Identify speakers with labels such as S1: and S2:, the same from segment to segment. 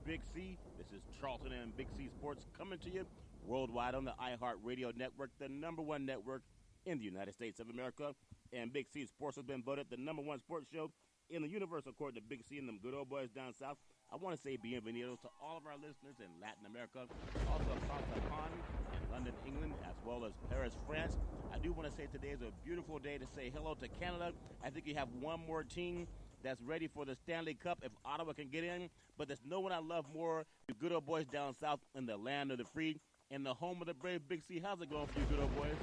S1: Big C. This is Charlton and Big C Sports coming to you worldwide on the iHeartRadio network, the number one network in the United States of America. And Big C Sports has been voted the number one sports show in the universe, according to Big C and them good old boys down south. I want to say bienvenidos to all of our listeners in Latin America, also across the pond in London, England, as well as Paris, France. I do want to say today is a beautiful day to say hello to Canada. I think you have one more team that's ready for the Stanley Cup if Ottawa can get in. But there's no one I love more, you good old boys down south in the land of the free, in the home of the brave. Big C, how's it going for you good old boys?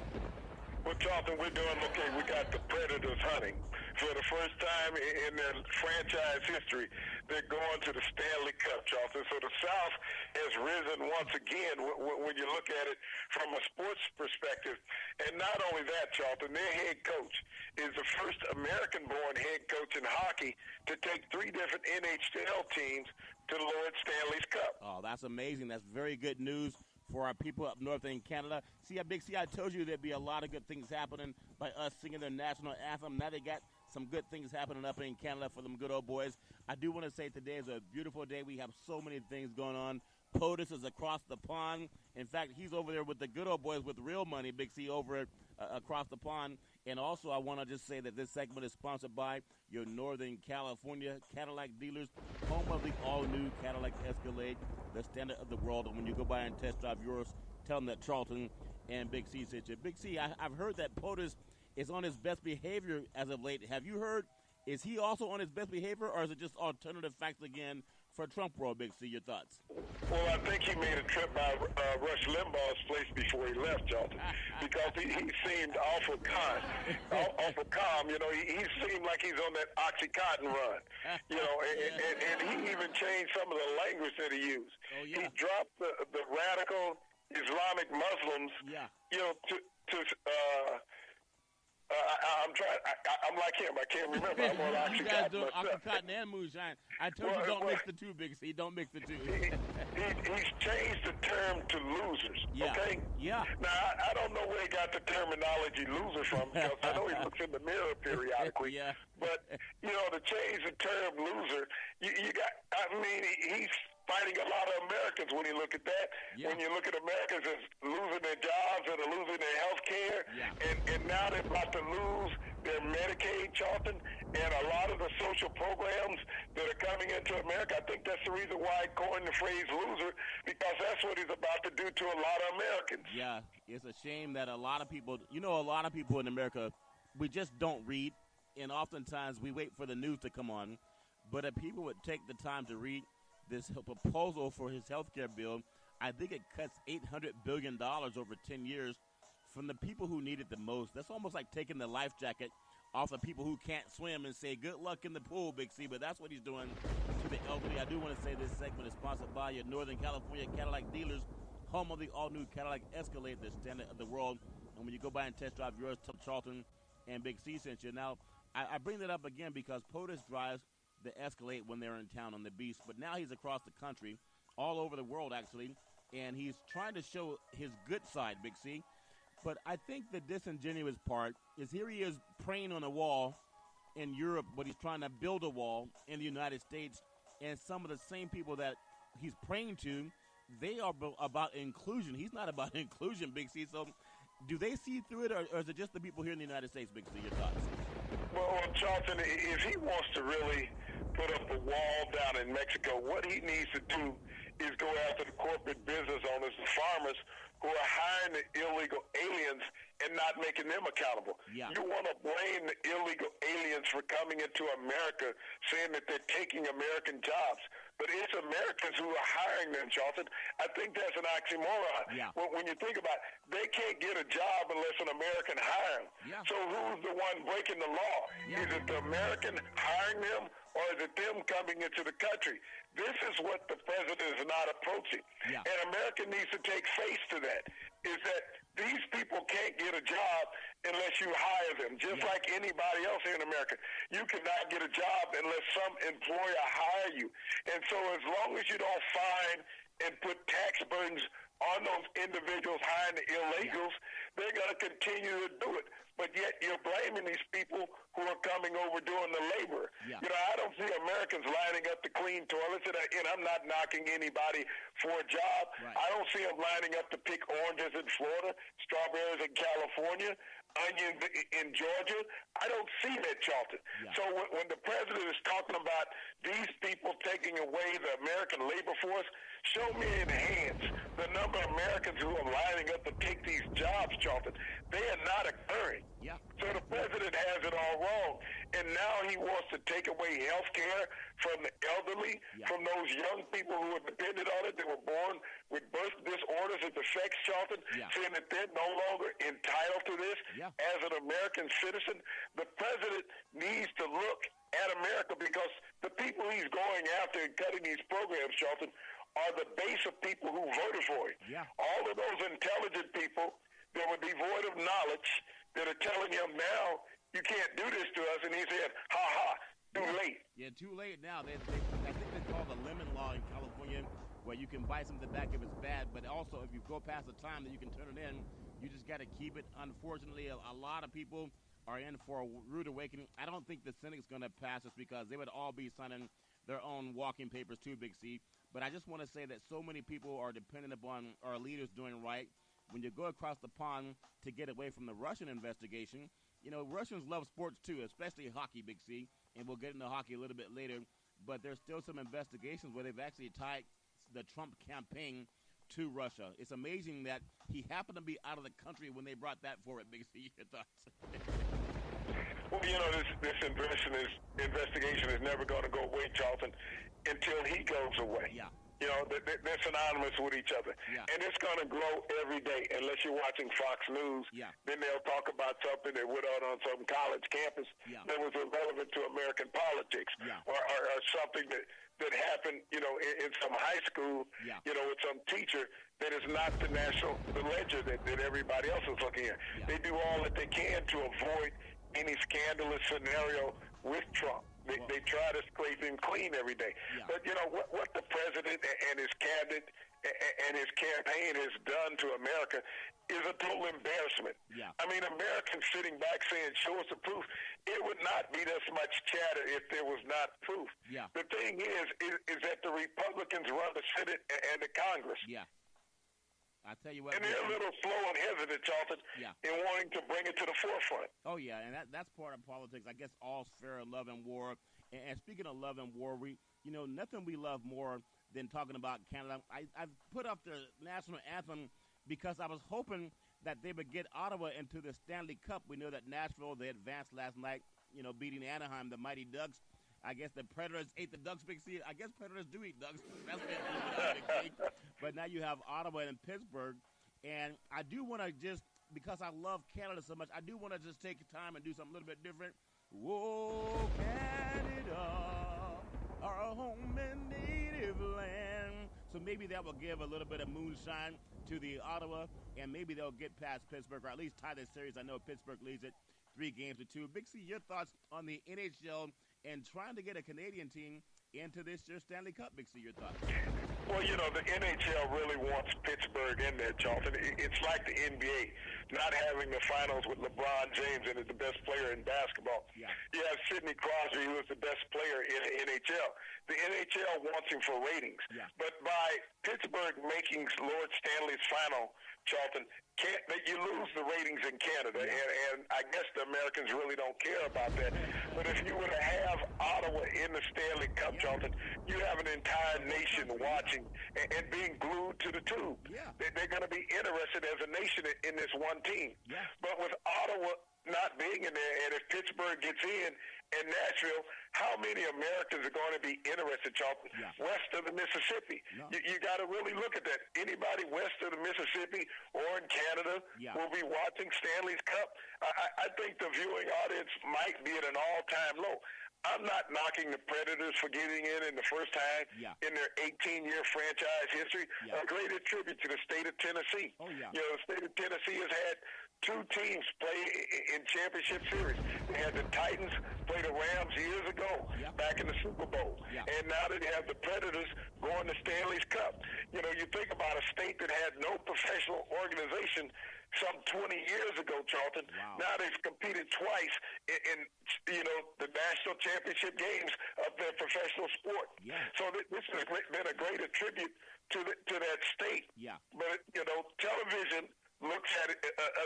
S2: Well, Charlton, we're doing okay. We got the Predators hunting. For the first time in their franchise history, they're going to the Stanley Cup, Charlton. So the South has risen once again when you look at it from a sports perspective. And not only that, Charlton, their head coach is the first American-born head coach in hockey to take 3 different NHL teams to the Lord Stanley's Cup.
S1: Oh, that's amazing. That's very good news for our people up north in Canada. See, Big C, I told you there'd be a lot of good things happening by us singing their national anthem. Now they got some good things happening up in Canada for them good old boys. I do want to say today is a beautiful day. We have so many things going on. POTUS is across the pond. In fact, he's over there with the good old boys with real money, Big C, over across the pond. And also, I want to just say that this segment is sponsored by your Northern California Cadillac dealers, home of the all-new Cadillac Escalade, the standard of the world. And when you go by and test drive yours, tell them that Charlton and Big C sent you. Big C, I've heard that POTUS is on his best behavior as of late. Have you heard? Is he also on his best behavior, or is it just alternative facts again for Trump world, Big C? Your thoughts?
S2: Well, I think he made a trip by Rush Limbaugh's place before he left, Charlton, because he seemed awful calm. You know, he seemed like he's on that Oxycontin run. You know, and he even changed some of the language that he used.
S1: Oh, yeah.
S2: He dropped the radical Islamic Muslims.
S1: Yeah.
S2: You know, I'm like him. I can't remember. I'm on Oxycontin.
S1: You guys do
S2: myself.
S1: Oxycontin and moonshine. I told you don't mix the two, Big C. Don't mix the two.
S2: He's changed the term to losers.
S1: Yeah.
S2: Okay.
S1: Yeah.
S2: Now I don't know where he got the terminology loser from, because I know he looks in the mirror periodically.
S1: Yeah.
S2: But you know, to change the term loser, you got. I mean, he's fighting a lot of Americans when you look at that.
S1: Yeah.
S2: When you look at Americans as losing their jobs and losing their health care,
S1: Yeah.
S2: and now they're about to lose their Medicaid, Charlton, and a lot of the social programs that are coming into America. I think that's the reason why I coined the phrase loser, because that's what he's about to do to a lot of Americans.
S1: Yeah, it's a shame that a lot of people, a lot of people in America, we just don't read, and oftentimes we wait for the news to come on. But if people would take the time to read this proposal for his health care bill, I think it cuts $800 billion over 10 years from the people who need it the most. That's almost like taking the life jacket off the people who can't swim and say, good luck in the pool, Big C. But that's what he's doing to the elderly. I do want to say this segment is sponsored by your Northern California Cadillac dealers, home of the all-new Cadillac Escalade, the standard of the world. And when you go by and test drive yours, tell Charlton and Big C sent you. Now, I bring that up again because POTUS drives the Escalade when they're in town on the beach. But now he's across the country, all over the world, actually, and he's trying to show his good side, Big C. But I think the disingenuous part is here he is praying on a wall in Europe, but he's trying to build a wall in the United States. And some of the same people that he's praying to, they are about inclusion. He's not about inclusion, Big C. So do they see through it, or is it just the people here in the United States, Big C? Your thoughts?
S2: Well, Charlton, if he wants to really put up a wall down in Mexico, what he needs to do is go after the corporate business owners, the farmers who are hiring the illegal aliens and not making them accountable.
S1: Yeah.
S2: You want to blame the illegal aliens for coming into America, saying that they're taking American jobs. But it's Americans who are hiring them, Charlton. I think that's an oxymoron.
S1: Yeah.
S2: When you think about it, they can't get a job unless an American hires them.
S1: Yeah.
S2: So who's the one breaking the law?
S1: Yeah.
S2: Is it the American hiring them, or is it them coming into the country? This is what the president is not approaching.
S1: Yeah.
S2: And America needs to take face to that, is that these people can't get a job unless you hire them, just like anybody else here in America. You cannot get a job unless some employer hire you. And so as long as you don't fine and put tax burdens on those individuals hiring the illegals, they're going to continue to do it. But yet you're blaming these people who are coming over doing the labor.
S1: Yeah.
S2: You know, I don't see Americans lining up to clean toilets, and I'm not knocking anybody for a job.
S1: Right.
S2: I don't see them lining up to pick oranges in Florida, strawberries in California, onions in Georgia. I don't see that, Charlton.
S1: Yeah.
S2: So when the president is talking about these people taking away the American labor force, show me in hands the number of Americans who are lining up to take these jobs, Charlton. They are not occurring.
S1: Yeah.
S2: So the president has it all wrong. And now he wants to take away health care from the elderly, from those young people who are dependent on it, that were born with birth disorders and defects, Charlton, saying that they're no longer entitled to this as an American citizen. The president needs to look at America, because the people he's going after and cutting these programs, Charlton, are the base of people who voted for him.
S1: Yeah.
S2: All of those intelligent people that were devoid of knowledge that are telling him now, you can't do this to us, and he said, too late.
S1: Yeah, too late now. I think they call the lemon law in California, where you can buy something back if it's bad, but also if you go past the time that you can turn it in, you just got to keep it. Unfortunately, a lot of people are in for a rude awakening. I don't think the Senate's going to pass this, because they would all be signing their own walking papers too, Big C. But I just want to say that so many people are dependent upon our leaders doing right. When you go across the pond to get away from the Russian investigation, you know, Russians love sports too, especially hockey, Big C, and we'll get into hockey a little bit later. But there's still some investigations where they've actually tied the Trump campaign to Russia. It's amazing that he happened to be out of the country when they brought that forward, Big C. Your thoughts?
S2: Well, you know, this investigation is never going to go away, Charlton, until he goes away.
S1: Yeah.
S2: You know, they're synonymous with each other.
S1: Yeah.
S2: And it's going to grow every day, unless you're watching Fox News.
S1: Yeah.
S2: Then they'll talk about something that went on some college campus that was irrelevant to American politics, or something that happened, you know, in some high school, you know, with some teacher that is not the ledger that everybody else is looking at. They do all that they can to avoid any scandalous scenario with Trump. They try to scrape him clean every day. But, you know, what the president and his cabinet and his campaign has done to America is a total embarrassment. I mean, Americans sitting back saying, show us the proof. It would not be this much chatter if there was not proof. The thing is that the Republicans run the Senate and the Congress.
S1: I tell you what,
S2: and they're a little slow and hesitant, Charlton, in wanting to bring it to the forefront.
S1: Oh yeah, and that's part of politics. I guess all's fair in love and war. And speaking of love and war, nothing we love more than talking about Canada. I've put up the national anthem because I was hoping that they would get Ottawa into the Stanley Cup. We know that Nashville, they advanced last night, beating Anaheim, the Mighty Ducks. I guess the Predators ate the Ducks, Big C. I guess Predators do eat Ducks. That's what But now you have Ottawa and Pittsburgh. And I do want to just, because I love Canada so much, I do want to just take time and do something a little bit different. Whoa, Canada, our home and native land. So maybe that will give a little bit of moonshine to the Ottawa, and maybe they'll get past Pittsburgh, or at least tie this series. I know Pittsburgh leads it 3-2. Big C, your thoughts on the NHL and trying to get a Canadian team into this year's Stanley Cup? Big C, your thoughts?
S2: Well, the NHL really wants Pittsburgh in there, Charlton. It's like the NBA, not having the finals with LeBron James and is the best player in basketball. You have Sidney Crosby, who is the best player in the NHL. The NHL wants him for ratings. But by Pittsburgh making Lord Stanley's final, Charlton, you lose the ratings in Canada, and I guess the Americans really don't care about that. But if you were to have Ottawa in the Stanley Cup, Charlton, you have an entire nation watching and being glued to the tube. They're going to be interested as a nation in this one team. But with Ottawa not being in there, and if Pittsburgh gets in and Nashville, how many Americans are going to be interested, Charlton, west of the Mississippi? You got to really look at that. Anybody west of the Mississippi or in Canada will be watching Stanley's Cup. I think the viewing audience might be at an all-time low. I'm not knocking the Predators for getting in the first time in their 18-year franchise history.
S1: Yeah.
S2: A great tribute to the state of Tennessee.
S1: Oh, yeah.
S2: You know, the state of Tennessee has had two teams play in championship series. They had the Titans play the Rams years ago, back in the Super Bowl.
S1: Yeah.
S2: And now they have the Predators going to Stanley's Cup. You know, you think about a state that had no professional organization some 20 years ago, Charlton.
S1: Wow.
S2: Now they've competed twice in you know, the national championship games of their professional sport.
S1: Yeah.
S2: So this has been a great tribute to that state.
S1: Yeah.
S2: But, you know, television looks at it,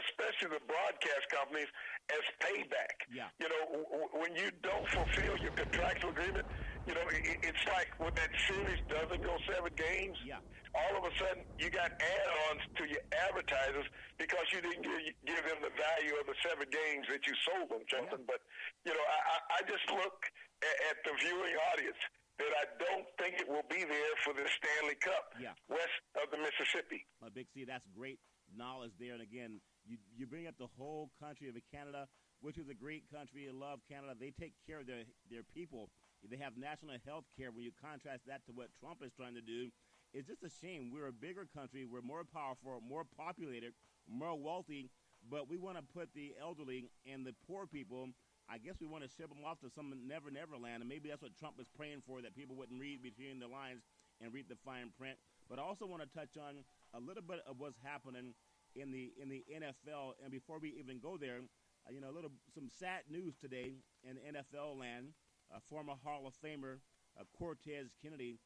S2: especially the broadcast companies, as payback.
S1: Yeah.
S2: You know, when you don't fulfill your contractual agreement, you know, it's like when that series doesn't go 7 games, all of a sudden you got add-ons to your advertisers because you didn't give them the value of the 7 games that you sold them, Jonathan. But, you know, I just look at the viewing audience that I don't think it will be there for the Stanley Cup west of the Mississippi.
S1: Big C, that's great knowledge there. And again, you bring up the whole country of Canada, which is a great country. I love Canada. They take care of their people. They have national health care. When you contrast that to what Trump is trying to do, it's just a shame. We're a bigger country. We're more powerful, more populated, more wealthy, but we want to put the elderly and the poor people, I guess we want to ship them off to some never land, and maybe that's what Trump is praying for, that people wouldn't read between the lines and read the fine print. But I also want to touch on a little bit of what's happening in the NFL. And before we even go there, you know, some sad news today in NFL land. Former Hall of Famer Cortez Kennedy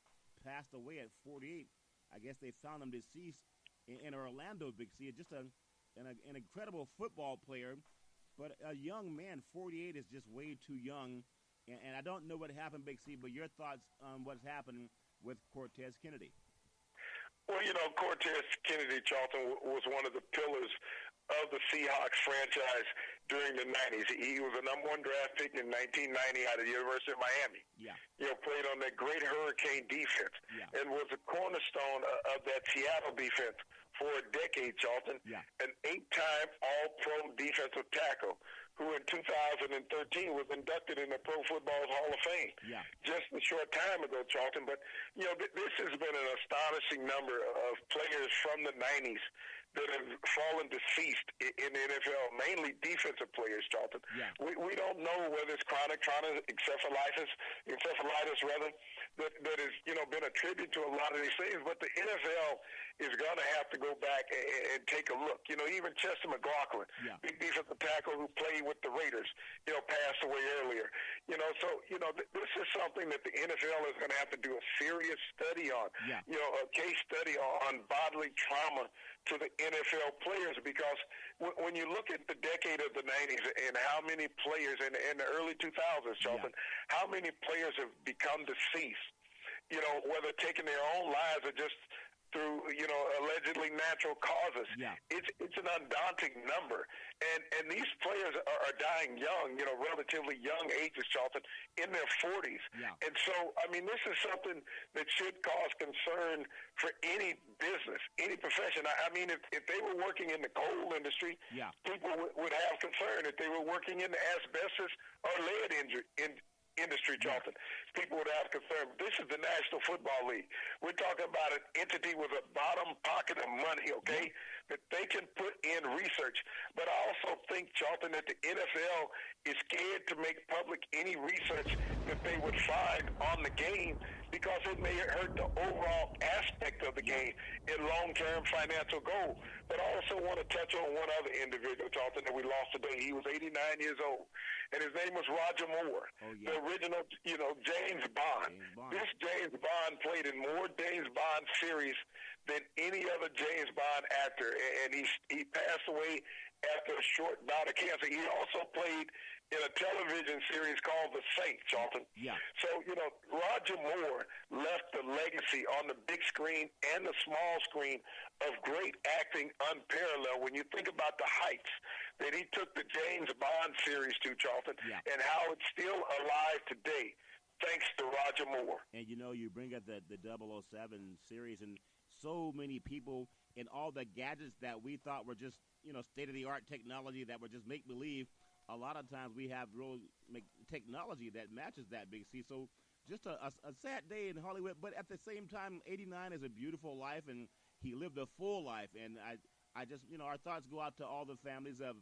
S1: passed away at 48. I guess they found him deceased in Orlando, Big C. Just an incredible football player, but a young man. 48 is just way too young. And I don't know what happened, Big C, but your thoughts on what's happening with Cortez Kennedy.
S2: Well, you know, Cortez Kennedy, Charlton, was one of the pillars of the Seahawks franchise during the 90s. He was a number 1 draft pick in 1990 out of the University of Miami. Yeah. You know, played on that great Hurricane defense and was a cornerstone of that Seattle defense for a decade, Charlton. Yeah. An 8-time All-Pro defensive tackle who in 2013 was inducted in the Pro Football Hall of Fame. Yeah. Just a short time ago, Charlton. But, you know, this has been an astonishing number of players from the 90s that have fallen deceased in the NFL, mainly defensive players, Charlton. Yeah. We don't know whether it's chronic encephalitis that has, you know, been attributed to a lot of these things. But the NFL is going to have to go back and take a look. You know, even Chester McLaughlin, big defensive tackle who played with the Raiders, you know, passed away earlier. You know, so, you know, this is something that the NFL is going to have to do a serious study on. Yeah. You know, a case study on bodily trauma to the NFL players, because when you look at the decade of the 90s and how many players in the early 2000s, Charlton, how many players have become deceased, you know, whether taking their own lives or just through, you know, allegedly natural causes. Yeah. It's an undaunting number. And these players are dying young, you know, relatively young ages, Charlton, in their 40s. Yeah. And so, I mean, this is something that should cause concern for any business, any profession. I mean, if they were working in the coal industry, people would have concern. If they were working in the asbestos or lead industry, Charlton, people would have concern. This is the National Football League. We're talking about an entity with a bottom pocket of money, okay, that they can put in research. But I also think, Charlton, that the NFL is scared to make public any research that they would find on the game, because it may hurt the overall aspect of the game and long-term financial goal. But I also want to touch on one other individual, Charlton, that we lost today. He was 89 years old, and his name was Roger Moore, the original, you know, James Bond. This James Bond played in more James Bond series than any other James Bond actor, and he passed away after a short bout of cancer. He also played in a television series called The Saint, Charlton. Yeah. So, you know, Roger Moore left a legacy on the big screen and the small screen of great acting unparalleled. When you think about the heights that he took the James Bond series to, Charlton, and how it's still alive today, thanks to Roger Moore.
S1: And, you know, you bring up the 007 series, and so many people and all the gadgets that we thought were just, you know, state-of-the-art technology that were just make-believe a lot of times we have real technology that matches that, Big C. So just a sad day in Hollywood, but at the same time, 89 is a beautiful life, and he lived a full life. And I just, our thoughts go out to all the families of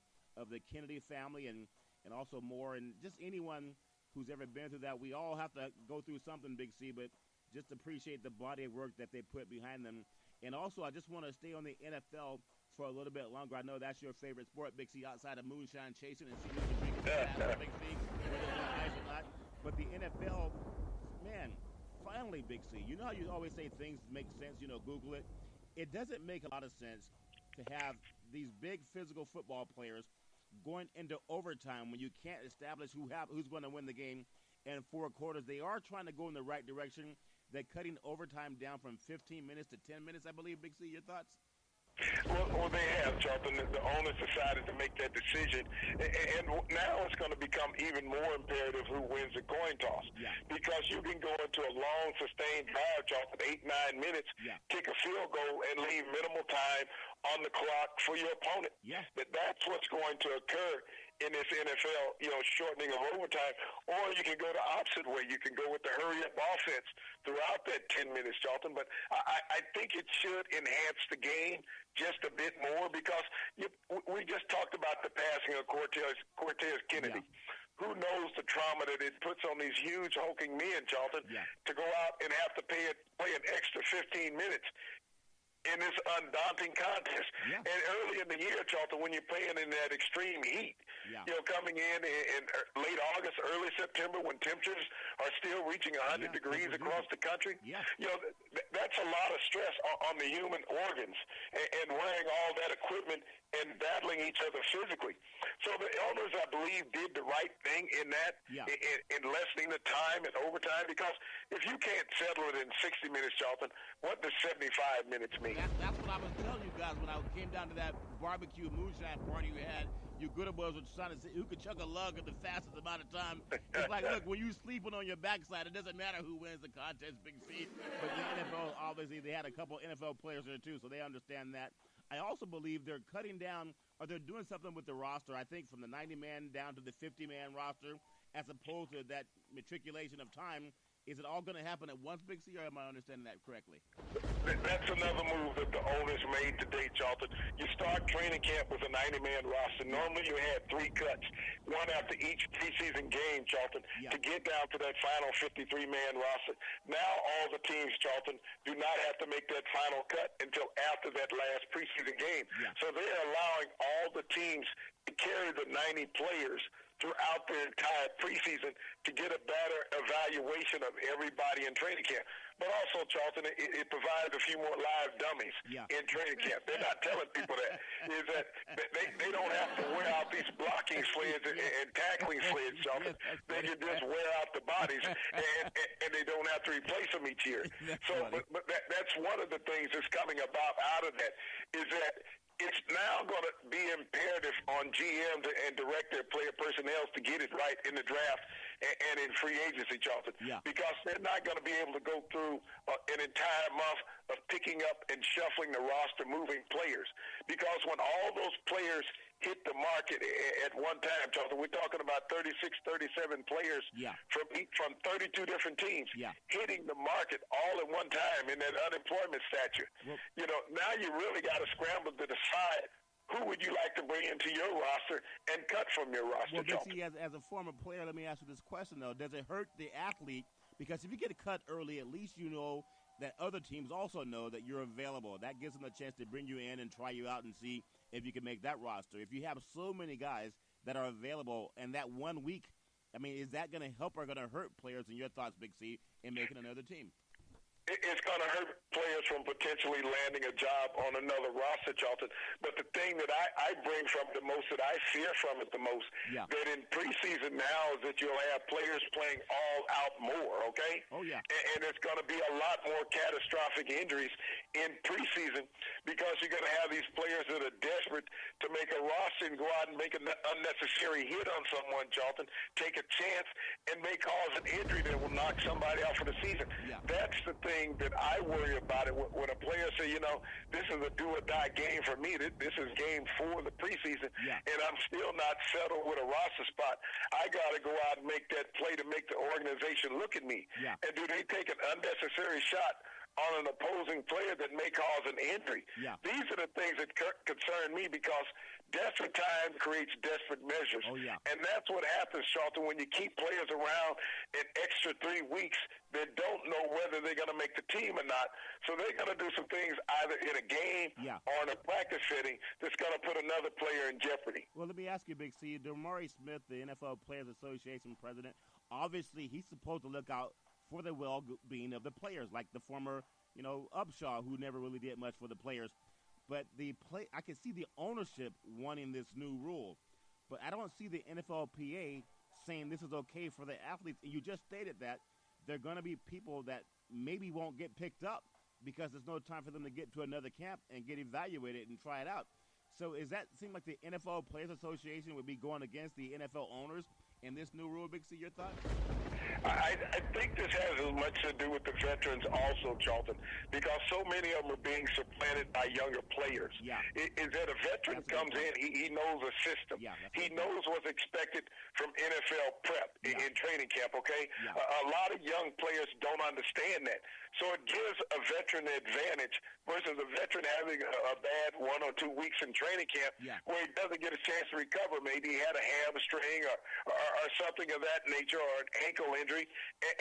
S1: the Kennedy family and also more, and just anyone who's ever been through that. We all have to go through something, Big C, but just appreciate the body of work that they put behind them. And also, I just want to stay on the NFL for a little bit longer. I know that's your favorite sport, Big C, outside of moonshine chasing and seeing who's the biggest pass, Big C, whether it's nice or not. But the NFL, man, finally, Big C, you know how you always say things make sense, Google it. It doesn't make a lot of sense to have these big physical football players going into overtime when you can't establish who's going to win the game in 4 quarters. They are trying to go in the right direction. They're cutting overtime down from 15 minutes to 10 minutes, I believe. Big C, your thoughts?
S2: Well, they have, Charlton. The owners decided to make that decision, and now it's going to become even more imperative who wins the coin toss, because you can go into a long, sustained drive, Charlton, 8-9 minutes, kick a field goal, and leave minimal time on the clock for your opponent. That's what's going to occur in this NFL, shortening of overtime. Or you can go the opposite way. You can go with the hurry-up offense throughout that 10 minutes, Charlton. But I think it should enhance the game just a bit more, because we just talked about the passing of Cortez Kennedy. Who knows the trauma that it puts on these huge hulking men, Charlton, to go out and have to play an extra 15 minutes in this undaunting contest. And early in the year, Charlton, when you're playing in that extreme heat, coming in late August, early September, when temperatures are still reaching 100 degrees across the country, that's a lot of stress on the human organs, and wearing all that equipment and battling each other physically. So the owners, I believe, did the right thing in that, in lessening the time and overtime, because if you can't settle it in 60 minutes, Charlton, what does 75 minutes mean?
S1: That's what I was telling you guys when I came down to that barbecue moonshine party you had. You good boys were trying to see who could chug a lug at the fastest amount of time. It's like, look, when you sleeping on your backside, it doesn't matter who wins the contest, Big C. But the NFL, obviously, they had a couple NFL players there, too, so they understand that. I also believe they're cutting down, or they're doing something with the roster, I think, from the 90-man down to the 50-man roster, as opposed to that matriculation of time. Is it all going to happen at once, Big C, or am I understanding that correctly?
S2: That's another move that the owners made today, Charlton. You start training camp with a 90-man roster. Normally you had 3 cuts, one after each preseason game, Charlton, to get down to that final 53-man roster. Now all the teams, Charlton, do not have to make that final cut until after that last preseason game. So they're allowing all the teams to carry the 90 players throughout the entire preseason to get a better evaluation of everybody in training camp. But also, Charlton, it provides a few more live dummies in training camp. They're not telling people that. Is that they don't have to wear out these blocking sleds and tackling sleds, Charlton. They can just wear out the bodies, and they don't have to replace them each year. But that's one of the things that's coming about out of that, is that it's now going to be imperative on GMs and direct their player personnel to get it right in the draft and in free agency, Charlton, because they're not going to be able to go through an entire month of picking up and shuffling the roster, moving players. Because when all those players hit the market at one time, Charlton, we're talking about 36, 37 players from 32 different teams hitting the market all at one time in that unemployment statute. Well, now you really got to scramble to decide who would you like to bring into your roster and cut from your roster,
S1: Well, see, as a former player, let me ask you this question, though. Does it hurt the athlete? Because if you get cut early, at least you know that other teams also know that you're available. That gives them a chance to bring you in and try you out and see if you can make that roster. If you have so many guys that are available in that 1 week, I mean, is that going to help or going to hurt players, in your thoughts, Big C, in making another team?
S2: It's going to hurt players from potentially landing a job on another roster, Charlton. But the thing that I bring from it the most, that I fear from it the most, that in preseason now is that you'll have players playing all out more, okay? And it's going to be a lot more catastrophic injuries in preseason, because you're going to have these players that are desperate to make a roster and go out and make an unnecessary hit on someone, Charlton, take a chance, and may cause an injury that will knock somebody out for the season. That's the thing thing that I worry about it when a player say, this is a do-or-die game for me. This is game 4 of the preseason, and I'm still not settled with a roster spot. I got to go out and make that play to make the organization look at me.
S1: Yeah.
S2: And do they take an unnecessary shot on an opposing player that may cause an injury?
S1: Yeah.
S2: These are the things that concern me, because desperate time creates desperate measures.
S1: Oh, yeah.
S2: And that's what happens, Charlton, when you keep players around an extra 3 weeks that don't know whether they're going to make the team or not. So they're going to do some things either in a game or in a practice setting that's going to put another player in jeopardy.
S1: Well, let me ask you, Big C. Damari Smith, the NFL Players Association president, obviously he's supposed to look out for the well-being of the players, like the former, Upshaw, who never really did much for the players. But I can see the ownership wanting this new rule, but I don't see the NFLPA saying this is okay for the athletes. And you just stated that there are going to be people that maybe won't get picked up because there's no time for them to get to another camp and get evaluated and try it out. So does that seem like the NFL Players Association would be going against the NFL owners in this new rule, Big C? Your thoughts?
S2: I think this has as much to do with the veterans also, Charlton, because so many of them are being supplanted by younger players.
S1: Yeah.
S2: Is that a veteran comes in, he knows the system.
S1: Yeah,
S2: he knows what's expected from NFL prep in training camp, okay?
S1: Yeah.
S2: A lot of young players don't understand that. So it gives a veteran an advantage versus a veteran having a bad 1 or 2 weeks in training camp where he doesn't get a chance to recover. Maybe he had a hamstring or something of that nature, or an ankle injury,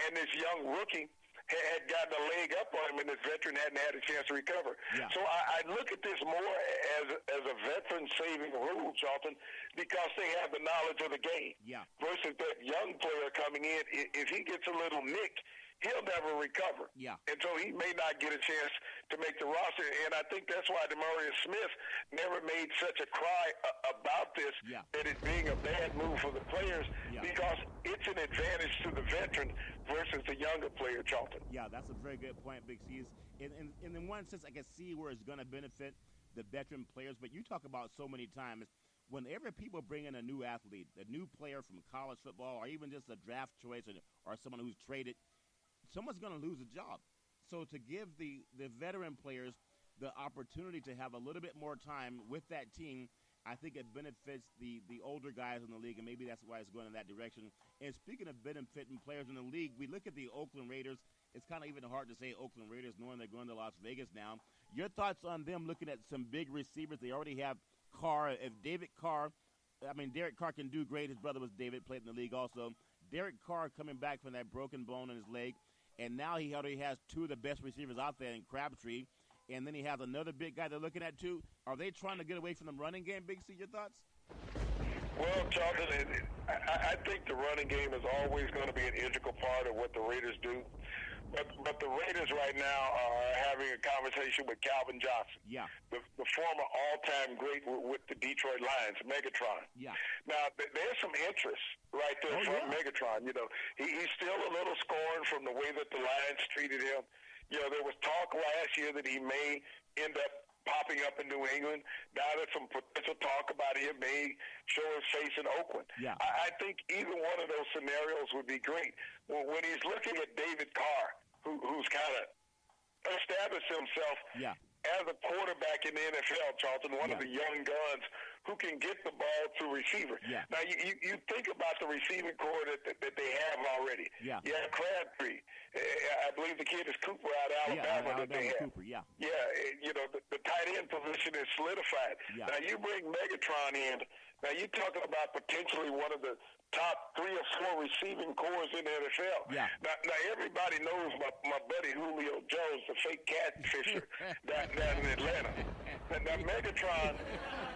S2: and this young rookie had gotten a leg up on him, and this veteran hadn't had a chance to recover.
S1: Yeah.
S2: So I look at this more as a veteran-saving rule, Charlton, because they have the knowledge of the game.
S1: Yeah.
S2: Versus that young player coming in, if he gets a little nick, he'll never recover.
S1: Yeah.
S2: And so he may not get a chance to make the roster. And I think that's why Demarius Smith never made such a cry about this, that it being a bad move for the players, because it's an advantage to the veteran versus the younger player, Charlton.
S1: Yeah, that's a very good point, Big C. And in one sense, I can see where it's going to benefit the veteran players. But you talk about so many times, whenever people bring in a new athlete, a new player from college football, or even just a draft choice or someone who's traded, someone's going to lose a job. So to give the veteran players the opportunity to have a little bit more time with that team, I think it benefits the older guys in the league, and maybe that's why it's going in that direction. And speaking of benefiting players in the league, we look at the Oakland Raiders. It's kind of even hard to say Oakland Raiders knowing they're going to Las Vegas now. Your thoughts on them looking at some big receivers? They already have Carr. If Derek Carr can do great. His brother was David, played in the league also. Derek Carr coming back from that broken bone in his leg. And now he already has 2 of the best receivers out there in Crabtree. And then he has another big guy they're looking at, too. Are they trying to get away from the running game, Big C? Your thoughts?
S2: Well, Charlton, I think the running game is always going to be an integral part of what the Raiders do. But the Raiders right now are having a conversation with Calvin Johnson, the former all-time great with the Detroit Lions, Megatron.
S1: Yeah.
S2: Now, there's some interest right there from Megatron. He's still a little scorned from the way that the Lions treated him. There was talk last year that he may end up popping up in New England. Now there's some potential talk about him may show his face in Oakland.
S1: Yeah.
S2: I think either one of those scenarios would be great. When he's looking at David Carr, who's kind of established himself as a quarterback in the NFL, Charlton, one of the young guns who can get the ball to receiver.
S1: Yeah.
S2: Now, you think about the receiving core that they have already.
S1: Yeah.
S2: You have Crabtree. I believe the kid is Cooper out of Alabama that they have.
S1: Cooper, yeah.
S2: Yeah, the tight end position is solidified.
S1: Yeah.
S2: Now, you bring Megatron in. Now, you're talking about potentially one of the top 3 or 4 receiving cores in the NFL.
S1: Yeah.
S2: Now everybody knows my buddy Julio Jones, the fake catfisher down in Atlanta. Now, Megatron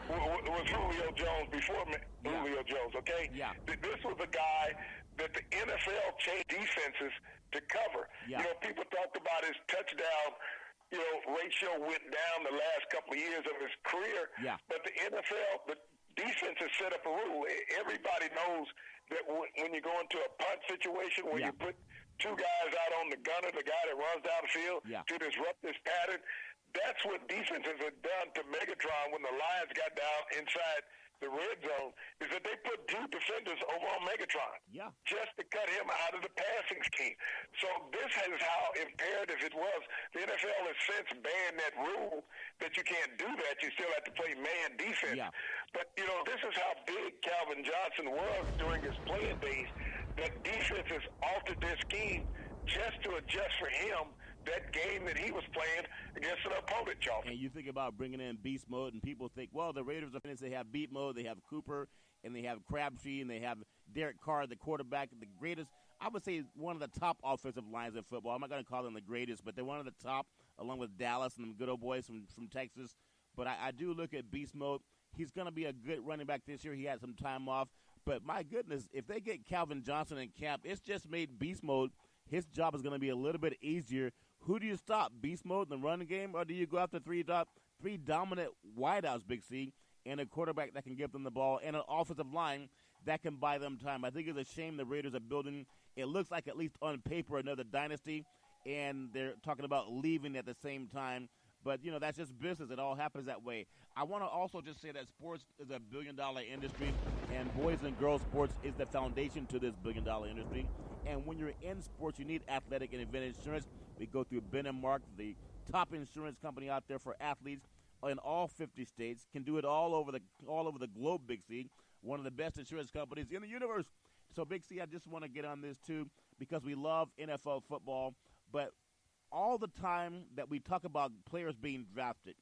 S2: was Julio Jones before Julio Jones, okay?
S1: Yeah.
S2: This was a guy that the NFL changed defenses to cover.
S1: Yeah.
S2: People talked about his touchdown ratio went down the last couple of years of his career.
S1: Yeah.
S2: But the NFL, the defense has set up a rule. Everybody knows that when you go into a punt situation where you put 2 guys out on the gunner, the guy that runs down the field to disrupt this pattern, that's what defenses have done to Megatron when the Lions got down inside the red zone, is that they put two defenders over on Megatron just to cut him out of the passing scheme. So this is how imperative it was. The NFL has since banned that rule that you can't do that. You still have to play man defense. Yeah. But, this is how big Calvin Johnson was during his playing days, that defenses altered their scheme just to adjust for him that game that he was playing against an opponent, Charles.
S1: And you think about bringing in beast mode, and people think, well, the Raiders offense, they have beast mode, they have Cooper, and they have Crabtree, and they have Derek Carr, the quarterback, the greatest. I would say one of the top offensive lines in football. I'm not going to call them the greatest, but they're one of the top, along with Dallas and the good old boys from Texas. But I do look at beast mode. He's going to be a good running back this year. He had some time off. But, my goodness, if they get Calvin Johnson in camp, it's just made beast mode. His job is going to be a little bit easier. Who do you stop, beast mode in the running game, or do you go after three dominant wideouts, Big C, and a quarterback that can give them the ball and an offensive line that can buy them time? I think it's a shame the Raiders are building, it looks like at least on paper, another dynasty, and they're talking about leaving at the same time. But, that's just business. It all happens that way. I want to also just say that sports is a billion-dollar industry, and boys and girls sports is the foundation to this billion-dollar industry. And when you're in sports, you need athletic and event insurance. We go through Ben and Mark, the top insurance company out there for athletes in all 50 states. Can do it all over the globe, Big C. One of the best insurance companies in the universe. So, Big C, I just want to get on this, too, because we love NFL football. But all the time that we talk about players being drafted,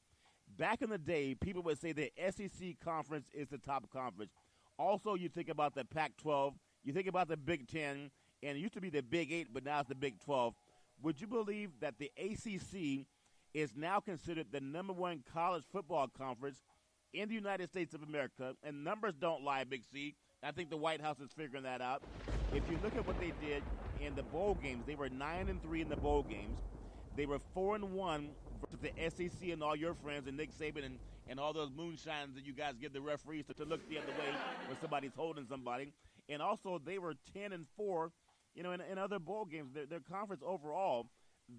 S1: back in the day, people would say the SEC conference is the top conference. Also, you think about the Pac-12. You think about the Big Ten. And it used to be the Big 8, but now it's the Big 12. Would you believe that the ACC is now considered the number one college football conference in the United States of America? And numbers don't lie, Big C. I think the White House is figuring that out. If you look at what they did in the bowl games, they were 9-3 in the bowl games. They were 4-1 versus the SEC and all your friends and Nick Saban and all those moonshines that you guys give the referees to look the other way when somebody's holding somebody. And also they were 10-4. In other bowl games, their conference overall,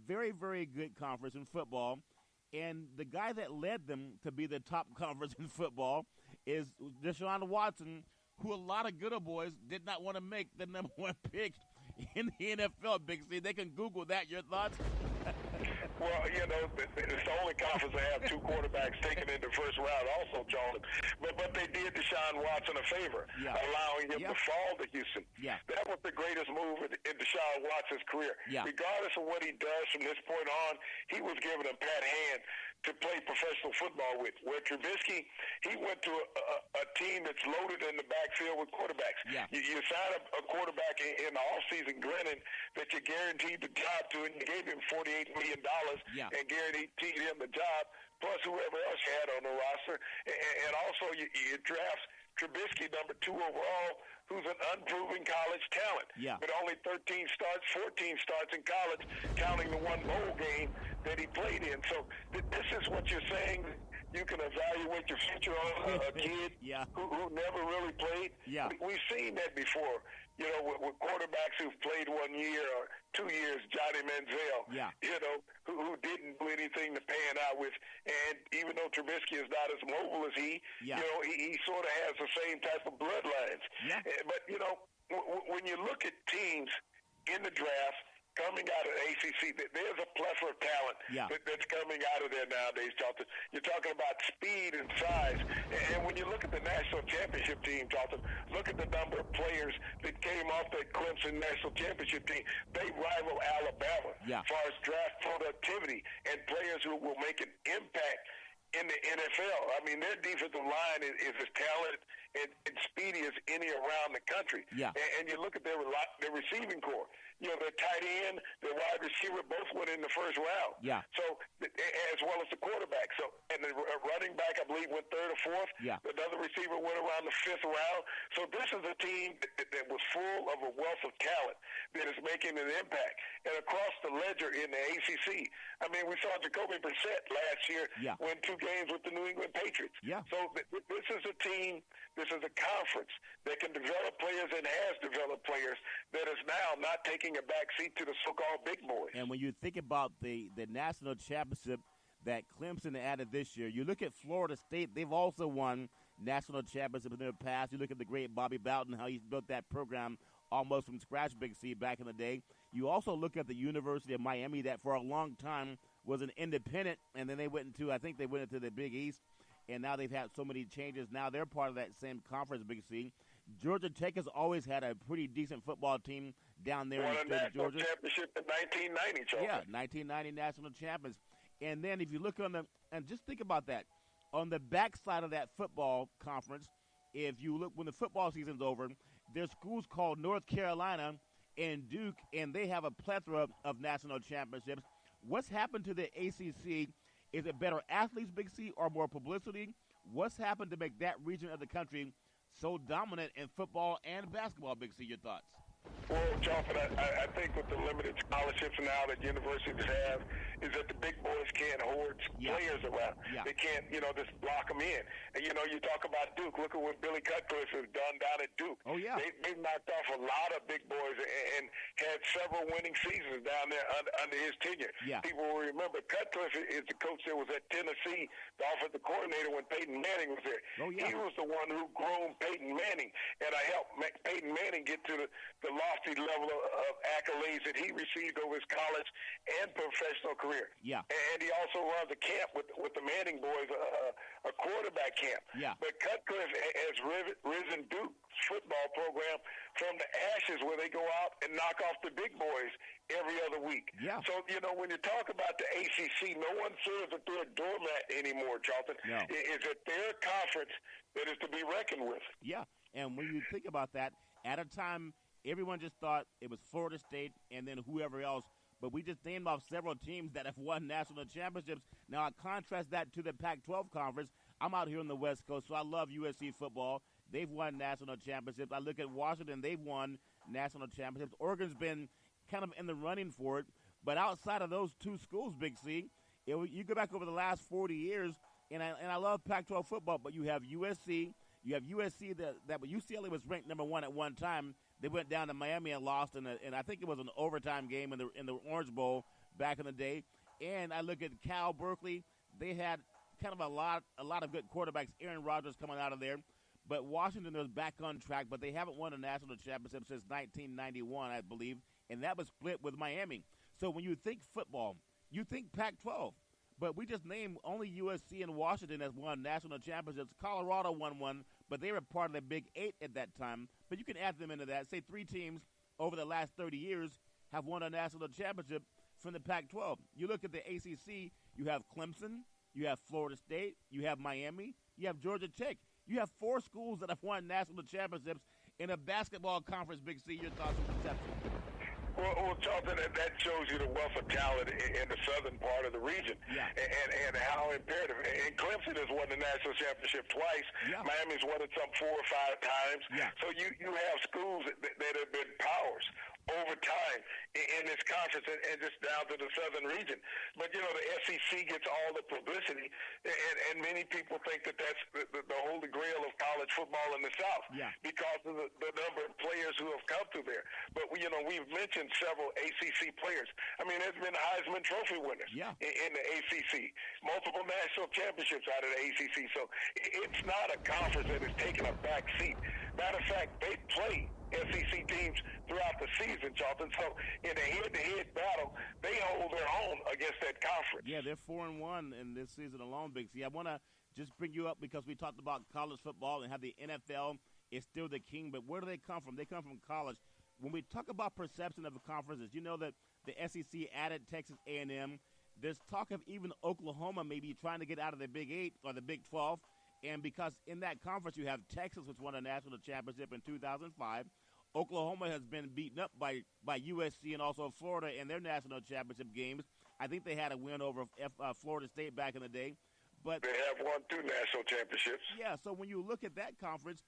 S1: very, very good conference in football. And the guy that led them to be the top conference in football is Deshaun Watson, who a lot of good old boys did not want to make the number one pick in the NFL, Big C. They can Google that. Your thoughts?
S2: Well, it's the only conference that have two quarterbacks taken in the first round also, Charlie. But they did Deshaun Watson a favor, allowing him to fall to Houston. Yeah. That was the greatest move in Deshaun Watson's career. Yeah. Regardless of what he does from this point on, he was given a pat hand to play professional football with. Where Trubisky, he went to a team that's loaded in the backfield with quarterbacks. Yeah. You sign a quarterback in the offseason grinning that you guaranteed the job to, and you gave him $48 million and guaranteed him the job, plus whoever else you had on the roster. And also you draft Trubisky, number 2 overall, who's an unproven college talent. Yeah. With only 13 starts, 14 starts in college, counting the one bowl game that he played in. So this is what you're saying. You can evaluate your future on a kid who never really played. Yeah. We've seen that before. With quarterbacks who've played 1 year or 2 years, Johnny Manziel, who didn't do anything to pan out with. And even though Trubisky is not as mobile as he sort of has the same type of bloodlines. Yeah. But, when you look at teams in the draft, coming out of the ACC, there's a plethora of talent that's coming out of there nowadays, Charlton. You're talking about speed and size. And when you look at the national championship team, Charlton, look at the number of players that came off that Clemson national championship team. They rival Alabama as far as draft productivity and players who will make an impact in the NFL. I mean, their defensive line is as talented and speedy as any around the country. Yeah. And you look at their receiving core. Their tight end, their wide receiver both went in the first round. Yeah. So, as well as the quarterback. So, and the running back, I believe, went 3rd or 4th. Yeah. Another receiver went around the 5th round. So, this is a team that was full of a wealth of talent that is making an impact. And across the ledger in the ACC, I mean, we saw Jacoby Brissett last year win 2 games with the New England Patriots. Yeah. So, this is a team, this is a conference that can develop players and has developed players that is now not taking a backseat to the so-called big boys.
S1: And when you think about the national championship that Clemson added this year, you look at Florida State, they've also won national championships in their past. You look at the great Bobby Bowden, how he's built that program almost from scratch, Big C, back in the day. You also look at the University of Miami that for a long time was an independent, and then they went into, I think they went into the Big East, and now they've had so many changes. Now they're part of that same conference, Big C. Georgia Tech has always had a pretty decent football team down there in the state of Georgia.
S2: Won a national championship in 1990, Charles.
S1: Yeah, 1990 national champions. And then if you look on and just think about that, on the backside of that football conference, if you look when the football season's over, there's schools called North Carolina and Duke, and they have a plethora of national championships. What's happened to the ACC? Is it better athletes, Big C, or more publicity? What's happened to make that region of the country so dominant in football and basketball, Big C? Your thoughts?
S2: Well, Jonathan, I think with the limited scholarships now that universities have, is that the big boys can't hoard players around.
S1: Yeah.
S2: They can't, just block them in. And, you talk about Duke. Look at what Billy Cutcliffe has done down at Duke.
S1: Oh, yeah.
S2: They've knocked off a lot of big boys and had several winning seasons down there under his tenure.
S1: Yeah.
S2: People will remember Cutcliffe is the coach that was at Tennessee, the offensive coordinator when Peyton Manning was there.
S1: Oh, yeah.
S2: He was the one who groomed Peyton Manning, and I helped Peyton Manning get to the lofty level of accolades that he received over his college and professional career.
S1: Yeah.
S2: And he also runs a camp with the Manning boys, a quarterback camp.
S1: Yeah.
S2: But Cutcliffe has risen Duke's football program from the ashes where they go out and knock off the big boys every other week.
S1: Yeah.
S2: So, when you talk about the ACC, no one says that they're a doormat anymore, Charlton.
S1: No.
S2: It's that they're a conference that is to be reckoned with.
S1: Yeah. And when you think about that, at a time everyone just thought it was Florida State and then whoever else, but we just named off several teams that have won national championships. Now, I contrast that to the Pac-12 conference. I'm out here on the West Coast, so I love USC football. They've won national championships. I look at Washington. They've won national championships. Oregon's been kind of in the running for it. But outside of those two schools, Big C, you go back over the last 40 years, and I love Pac-12 football, but you have USC. You have USC that UCLA was ranked number one at one time. They went down to Miami and lost, and I think it was an overtime game in the Orange Bowl back in the day. And I look at Cal Berkeley. They had kind of a lot of good quarterbacks. Aaron Rodgers coming out of there. But Washington is back on track, but they haven't won a national championship since 1991, I believe, and that was split with Miami. So when you think football, you think Pac-12. But we just named only USC and Washington has won national championships. Colorado won one, but they were part of the Big Eight at that time. But you can add them into that. Say 3 teams over the last 30 years have won a national championship from the Pac-12. You look at the ACC, you have Clemson, you have Florida State, you have Miami, you have Georgia Tech. You have 4 schools that have won national championships in a basketball conference, Big C. Your thoughts and perceptions?
S2: Well, Charlton, that shows you the wealth of talent in the southern part of the region, and how imperative. And Clemson has won the national championship twice. Yeah. Miami's won it some 4 or 5 times.
S1: Yeah.
S2: So you have schools that have been powers over time in this conference and just down to the southern region. But, the SEC gets all the publicity, and many people think that that's the holy grail of college football in the South because of the number of players who have come through there. But, we've mentioned several ACC players. I mean, there's been Heisman Trophy winners in the ACC, multiple national championships out of the ACC. So it's not a conference that is taking a back seat. Matter of fact, they play SEC teams throughout the season, Charlton. So in a head-to-head battle, they hold their own against that conference.
S1: Yeah, they're 4-1 in this season alone, Big C. I want to just bring you up because we talked about college football and how the NFL is still the king, but where do they come from? They come from college. When we talk about perception of the conferences, you know that the SEC added Texas A&M. There's talk of even Oklahoma maybe trying to get out of the Big 8 or the Big 12. And because in that conference you have Texas, which won a national championship in 2005. Oklahoma has been beaten up by USC and also Florida in their national championship games. I think they had a win over Florida State back in the day. But
S2: they have won 2 national championships.
S1: Yeah, so when you look at that conference,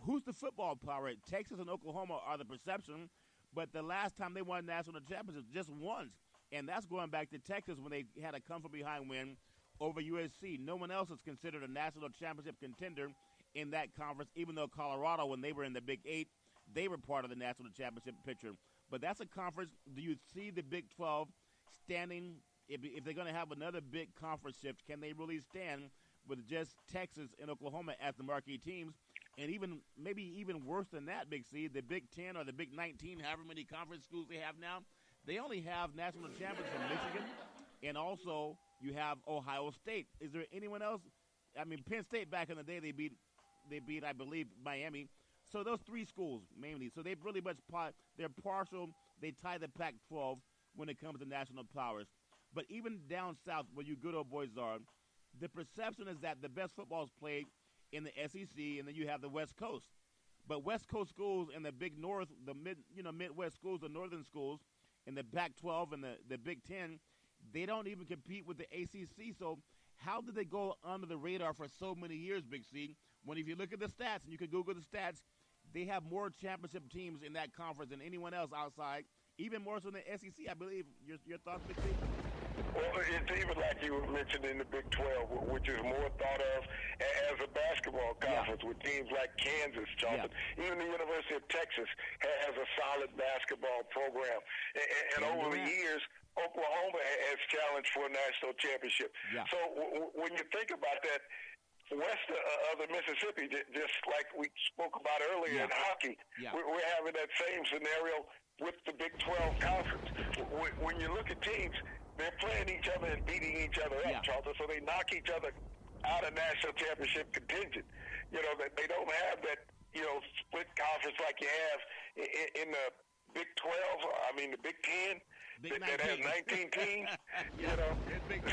S1: who's the football power? Texas and Oklahoma are the perception, but the last time they won national championships just once, and that's going back to Texas when they had a come-from-behind win over USC. No one else is considered a national championship contender in that conference, even though Colorado, when they were in the Big 8, they were part of the national championship picture. But that's a conference. Do you see the Big 12 standing? If they're going to have another big conference shift, can they really stand with just Texas and Oklahoma as the marquee teams. And maybe even worse than that, Big C, the Big 10 or the Big 19, however many conference schools they have now, they only have national champions from Michigan, and also you have Ohio State. Is there anyone else? I mean, Penn State back in the day, they beat, I believe, Miami. So those three schools mainly. So they pretty much they're partial. They tie the Pac-12 when it comes to national powers. But even down south, where you good old boys are, the perception is that the best football is played in the SEC, and then you have the West Coast. But West Coast schools and the Big North, the Midwest schools, the northern schools, and the Pac-12 and the Big 10, they don't even compete with the ACC. So how did they go under the radar for so many years, Big C? When if you look at the stats, and you can Google the stats, they have more championship teams in that conference than anyone else outside, even more so than the SEC, I believe. Your thoughts, Big C?
S2: Well, it's even like you mentioned in the Big 12, which is more thought of as a basketball conference with teams like Kansas, Charleston. Even the University of Texas has a solid basketball program. And over the years, Oklahoma has challenged for a national championship. So when you think about that, west of the Mississippi, just like we spoke about earlier in hockey, we're having that same scenario with the Big 12 conference. When you look at teams, they're playing each other and beating each other up, Charlton, so they knock each other out of national championship contingent. You know, they don't have that, split conference like you have in the Big 12, the Big 10, that has 19 teams,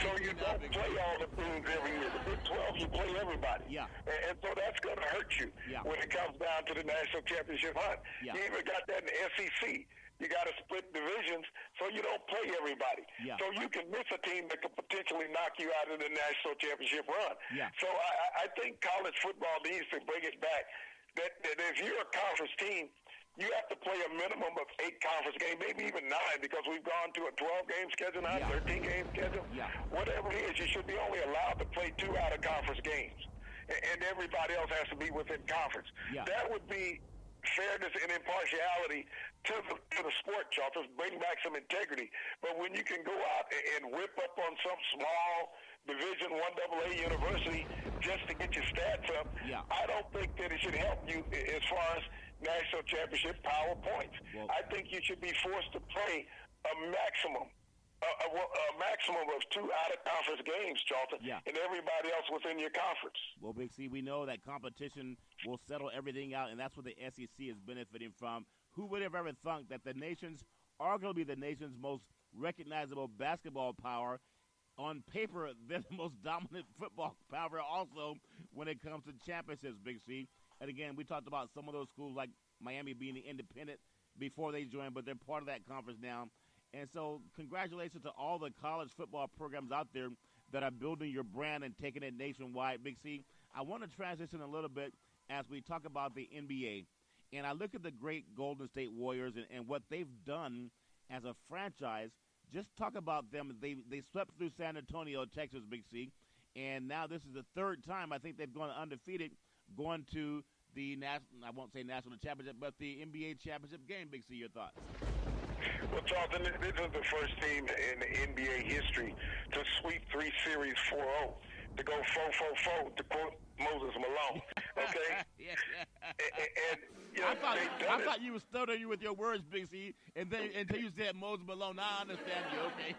S2: so you don't play all the teams every year. The Big 12, you play everybody. And so that's going to hurt you when it comes down to the national championship hunt. You even got that in the SEC. You got to split divisions so you don't play everybody. So you can miss a team that could potentially knock you out of the national championship run. So I think college football needs to bring it back. That if you're a conference team, you have to play a minimum of 8 conference games, maybe even 9, because we've gone to a 12-game schedule now, 13-game schedule. Whatever it is, you should be only allowed to play 2 out-of-conference games, and everybody else has to be within conference. That would be fairness and impartiality to the sport, Charles. Bring back some integrity. But when you can go out and whip up on some small Division I AA university just to get your stats up, I don't think that it should help you as far as national championship power points. I think you should be forced to play a maximum of 2 out-of-conference games, Charlton, and everybody else within your conference.
S1: Well, Big C, we know that competition will settle everything out, and that's what the SEC is benefiting from. Who would have ever thunk that the nation's, arguably the nation's most recognizable basketball power, on paper, they're the most dominant football power also when it comes to championships, Big C. And again, we talked about some of those schools like Miami being the independent before they joined, but they're part of that conference now. And so congratulations to all the college football programs out there that are building your brand and taking it nationwide. Big C, I want to transition a little bit as we talk about the NBA. And I look at the great Golden State Warriors and what they've done as a franchise. Just talk about them. They swept through San Antonio, Texas, Big C. And now this is the 3rd time I think they've gone undefeated going to the I won't say national championship, but the NBA championship game. Big C, your thoughts?
S2: Well, Charlton, this is the first team in the NBA history to sweep 3 series 4-0, to go 4-4-4, to quote Moses Malone. Okay? And
S1: I thought you were stuttering with your words, Big C, and then until you said Moses Malone. Now I understand you. Okay.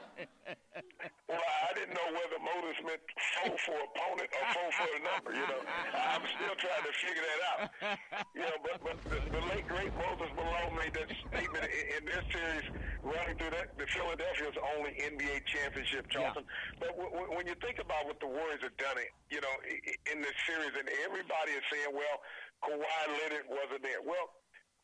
S2: Well, I didn't know whether Moses meant 4 for opponent or 4 for a number. I'm still trying to figure that out. But the late great Moses Malone made that statement in this series, running through the Philadelphia's only NBA championship, Charlton. But when you think about what the Warriors have done, in this series, and everybody is saying, well, Kawhi Leonard wasn't there. Well,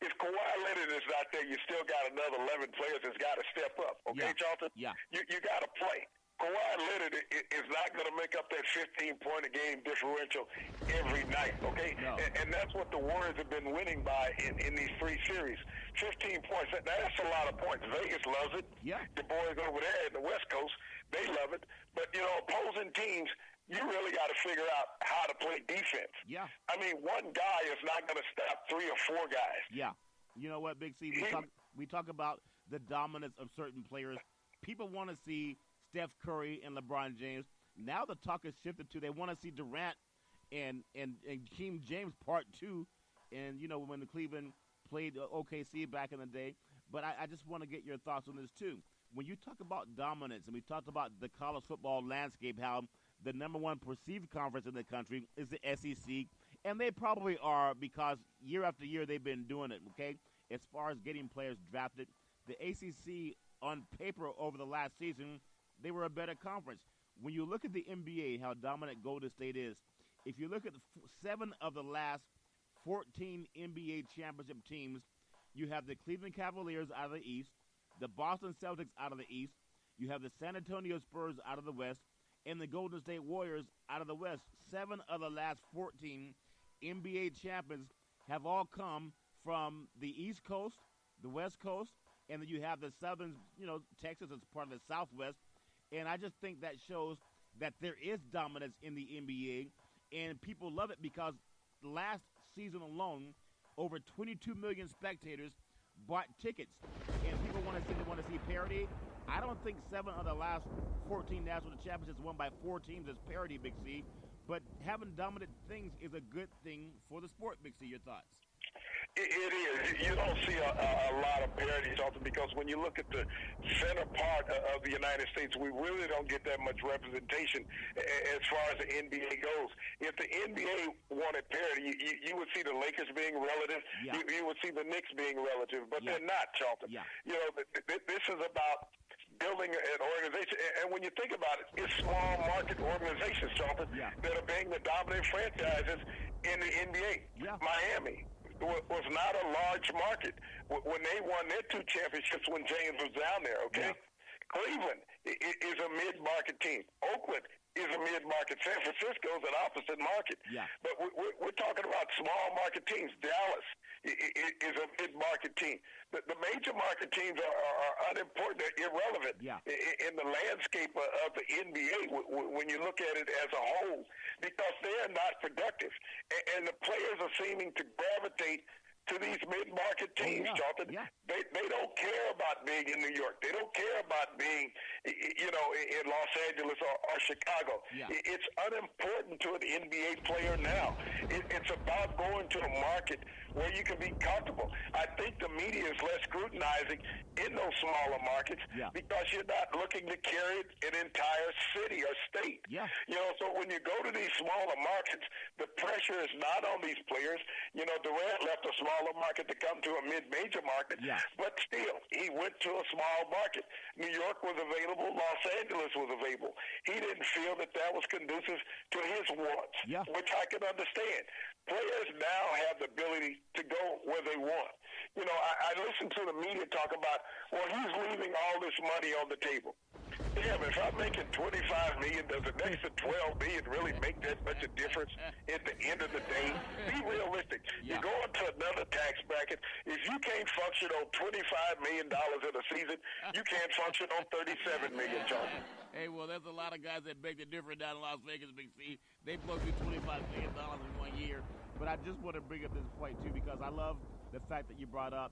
S2: if Kawhi Leonard is not there, you still got another 11 players that's got to step up. Okay, Charlton? You got to play. Kawhi Leonard is not going to make up that 15-point-a-game differential every night, okay?
S1: No.
S2: And that's what the Warriors have been winning by in these 3 series. 15 points. That's a lot of points. Vegas loves it. The boys over there in the West Coast, they love it. But, opposing teams, you really got to figure out how to play defense. I mean, one guy is not going to stop 3 or 4 guys.
S1: You know what, Big C? We talk about the dominance of certain players. People want to see Steph Curry and LeBron James. Now the talk has shifted to they want to see Durant and King James Part 2, and, when the Cleveland played OKC back in the day. But I just want to get your thoughts on this, too. When you talk about dominance, and we talked about the college football landscape, how the number one perceived conference in the country is the SEC, and they probably are because year after year they've been doing it, okay? As far as getting players drafted, the ACC on paper over the last season, they were a better conference. When you look at the NBA, how dominant Golden State is, if you look at 7 of the last 14 NBA championship teams, you have the Cleveland Cavaliers out of the East, the Boston Celtics out of the East, you have the San Antonio Spurs out of the West, and the Golden State Warriors out of the West. 7 of the last 14 NBA champions have all come from the East Coast, the West Coast, and then you have the Southern, Texas as part of the Southwest. And I just think that shows that there is dominance in the NBA, and people love it because last season alone, over 22 million spectators bought tickets, and people want to see parity. I don't think 7 of the last 14 national championships won by 4 teams is parity, Big C. But having dominant things is a good thing for the sport, Big C. Your thoughts?
S2: It is. You don't see a lot of parity, often because when you look at the center part of the United States, we really don't get that much representation as far as the NBA goes. If the NBA wanted parity, you would see the Lakers being relative.
S1: Yeah.
S2: You would see the Knicks being relative, but they're not, Charlton.
S1: Yeah.
S2: This is about building an organization, and when you think about it, it's small market organizations, Charlton, that are being the dominant franchises in the NBA.
S1: Yeah.
S2: Miami was not a large market when they won their 2 championships when James was down there, okay?
S1: Yeah.
S2: Cleveland is a mid-market team. Oakland is a mid-market. San Francisco is an opposite market.
S1: Yeah.
S2: But we're talking about small market teams. Dallas is a mid-market team. The major market teams are unimportant. They're irrelevant in the landscape of the NBA when you look at it as a whole, because they are not productive. And the players are seeming to gravitate to these mid-market teams, Charlton. They don't care about being in New York. They don't care about being, in Los Angeles or Chicago. It's unimportant to an NBA player now. It's about going to a market where you can be comfortable. I think the media is less scrutinizing in those smaller markets because you're not looking to carry an entire city or state. So when you go to these smaller markets, the pressure is not on these players. Durant left a smaller market to come to a mid-major market, but still, he went to a small market. New York was available. Los Angeles was available. He didn't feel that was conducive to his wants, which I can understand. Players now have the ability to go where they want. I listen to the media talk about, well, he's leaving all this money on the table. Damn, if I'm making $25 million, does an extra $12 million really make that much a difference at the end of the day? Be realistic. You're going to another tax bracket. If you can't function on $25 million in a season, you can't function on $37 million, John.
S1: Hey, well, there's a lot of guys that make the difference down in Las Vegas, Big C. They blow through $25 million in 1 year. But I just want to bring up this point, too, because I love the fact that you brought up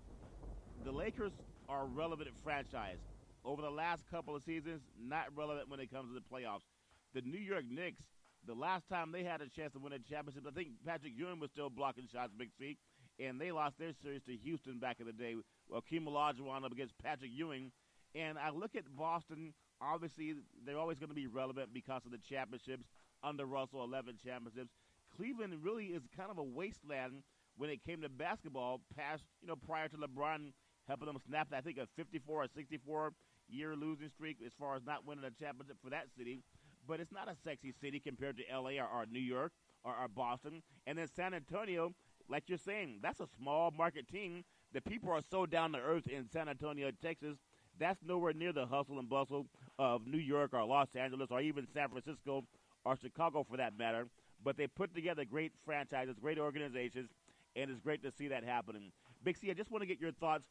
S1: the Lakers are a relevant franchise. Over the last couple of seasons, not relevant when it comes to the playoffs. The New York Knicks, the last time they had a chance to win a championship, I think Patrick Ewing was still blocking shots, Big C, and they lost their series to Houston back in the day. Well, Hakeem Olajuwon up against Patrick Ewing. And I look at Boston, obviously they're always going to be relevant because of the championships, under Russell, 11 championships. Cleveland really is kind of a wasteland when it came to basketball, prior to LeBron helping them snap, I think, a 54 or 64-year losing streak as far as not winning a championship for that city. But it's not a sexy city compared to L.A. or New York or Boston. And then San Antonio, like you're saying, that's a small market team. The people are so down to earth in San Antonio, Texas. That's nowhere near the hustle and bustle of New York or Los Angeles or even San Francisco or Chicago for that matter. But they put together great franchises, great organizations, and it's great to see that happening. Big C, I just want to get your thoughts.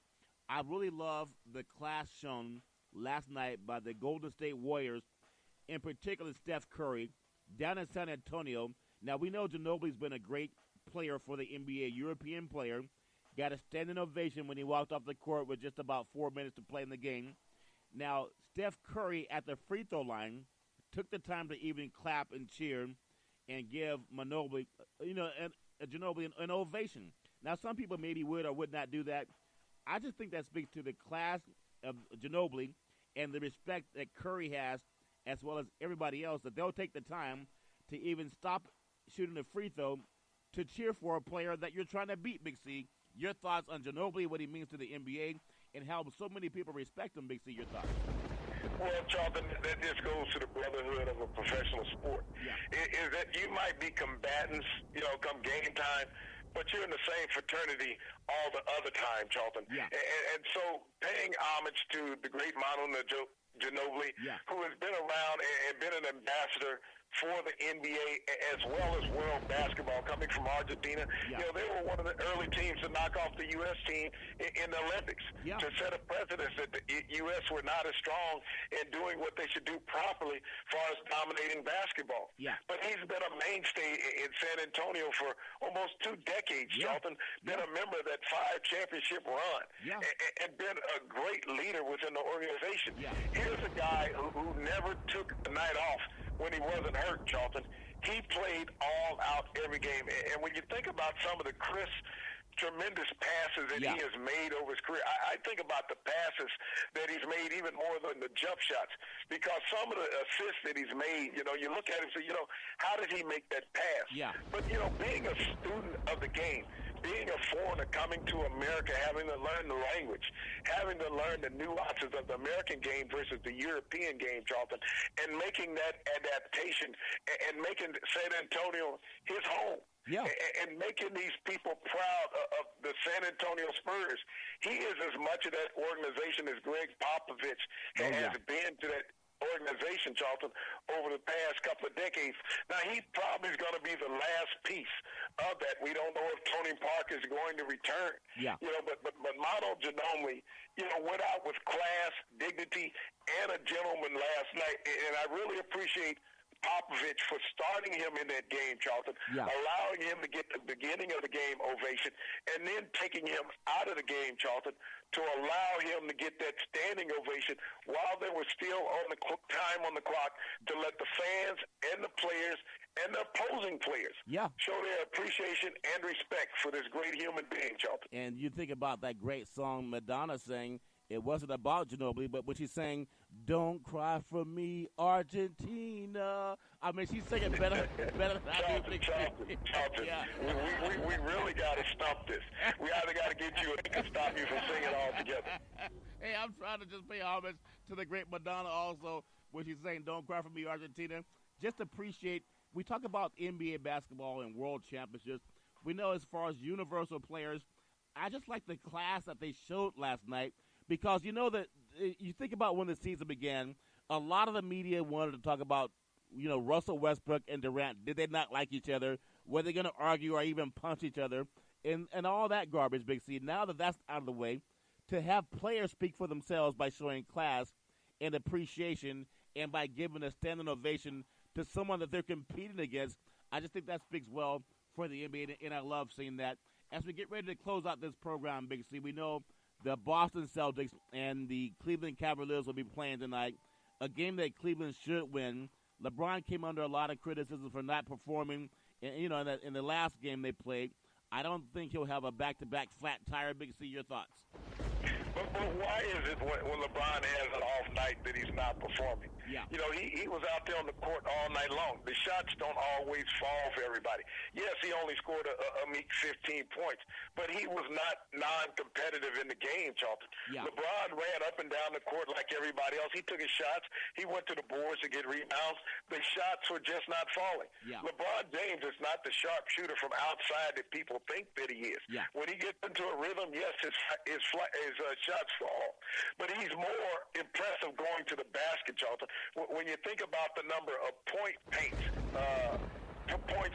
S1: I really love the class shown last night by the Golden State Warriors, in particular Steph Curry, down in San Antonio. Now, we know Ginobili's been a great player for the NBA, European player. Got a standing ovation when he walked off the court with just about 4 minutes to play in the game. Now, Steph Curry at the free throw line took the time to even clap and cheer and give Ginobili, Ginobili an ovation. Now, some people maybe would or would not do that. I just think that speaks to the class of Ginobili and the respect that Curry has, as well as everybody else, that they'll take the time to even stop shooting a free throw to cheer for a player that you're trying to beat, Big C. Your thoughts on Ginobili, what he means to the NBA, and how so many people respect him, Big C, your thoughts.
S2: Well, Charlton, that just goes to the brotherhood of a professional sport.
S1: Yeah.
S2: Is that you might be combatants, come game time, but you're in the same fraternity all the other time, Charlton.
S1: Yeah.
S2: And so paying homage to the great Manu Ginobili, who has been around and been an ambassador for the NBA as well as world basketball, coming from Argentina.
S1: Yeah.
S2: They were one of the early teams to knock off the U.S. team in the Olympics to set a precedent that the U.S. were not as strong in doing what they should do properly as far as dominating basketball.
S1: Yeah.
S2: But he's been a mainstay in San Antonio for almost 2 decades, Charlton. Been a member of that 5 championship run and been a great leader within the organization.
S1: Yeah.
S2: Here's a guy who never took the night off when he wasn't hurt, Charlton. He played all out every game. And when you think about some of the crisp, tremendous passes that he has made over his career, I think about the passes that he's made even more than the jump shots, because some of the assists that he's made, you look at it and say, how did he make that pass?
S1: Yeah.
S2: But, being a student of the game, being a foreigner coming to America, having to learn the language, having to learn the nuances of the American game versus the European game, Charlton, and making that adaptation and making San Antonio his home.
S1: Yeah.
S2: And making these people proud of the San Antonio Spurs. He is as much of that organization as Greg Popovich has been to that organization, Charlton, over the past couple of decades. Now, he probably is going to be the last piece of that. We don't know if Tony Parker is going to return.
S1: Yeah.
S2: But Manu Ginobili, went out with class, dignity, and a gentleman last night. And I really appreciate Popovich for starting him in that game, Charlton, allowing him to get the beginning of the game ovation, and then taking him out of the game, Charlton, to allow him to get that standing ovation while there was still time on the clock to let the fans and the players and the opposing players show their appreciation and respect for this great human being, Charlton.
S1: And you think about that great song Madonna sang. It wasn't about Ginobili, but when she's saying, "Don't cry for me, Argentina." I mean, she's singing better than I do.
S2: Charlton.
S1: Yeah.
S2: We really got to stop this. We either got to get you or we can stop you from singing altogether.
S1: Hey, I'm trying to just pay homage to the great Madonna also when she's saying, "Don't cry for me, Argentina." Just appreciate, we talk about NBA basketball and world championships. We know as far as universal players, I just like the class that they showed last night. Because that you think about when the season began, a lot of the media wanted to talk about, Russell Westbrook and Durant. Did they not like each other? Were they going to argue or even punch each other? And all that garbage, Big C. Now that that's out of the way, to have players speak for themselves by showing class and appreciation and by giving a standing ovation to someone that they're competing against, I just think that speaks well for the NBA, and I love seeing that. As we get ready to close out this program, Big C, we know the Boston Celtics and the Cleveland Cavaliers will be playing tonight, a game that Cleveland should win. LeBron came under a lot of criticism for not performing, in the last game they played. I don't think he'll have a back-to-back flat tire. Big C, your thoughts?
S2: But why is it when LeBron has an off night that he's not performing?
S1: Yeah.
S2: He was out there on the court all night long. The shots don't always fall for everybody. Yes, he only scored a meek 15 points, but he was not non-competitive in the game, Charlton.
S1: Yeah.
S2: LeBron ran up and down the court like everybody else. He took his shots. He went to the boards to get rebounds. The shots were just not falling.
S1: Yeah.
S2: LeBron James is not the sharp shooter from outside that people think that he is.
S1: Yeah.
S2: When he gets into a rhythm, yes, his shots fall. But he's more impressive going to the basket, Charlton. When you think about the number of points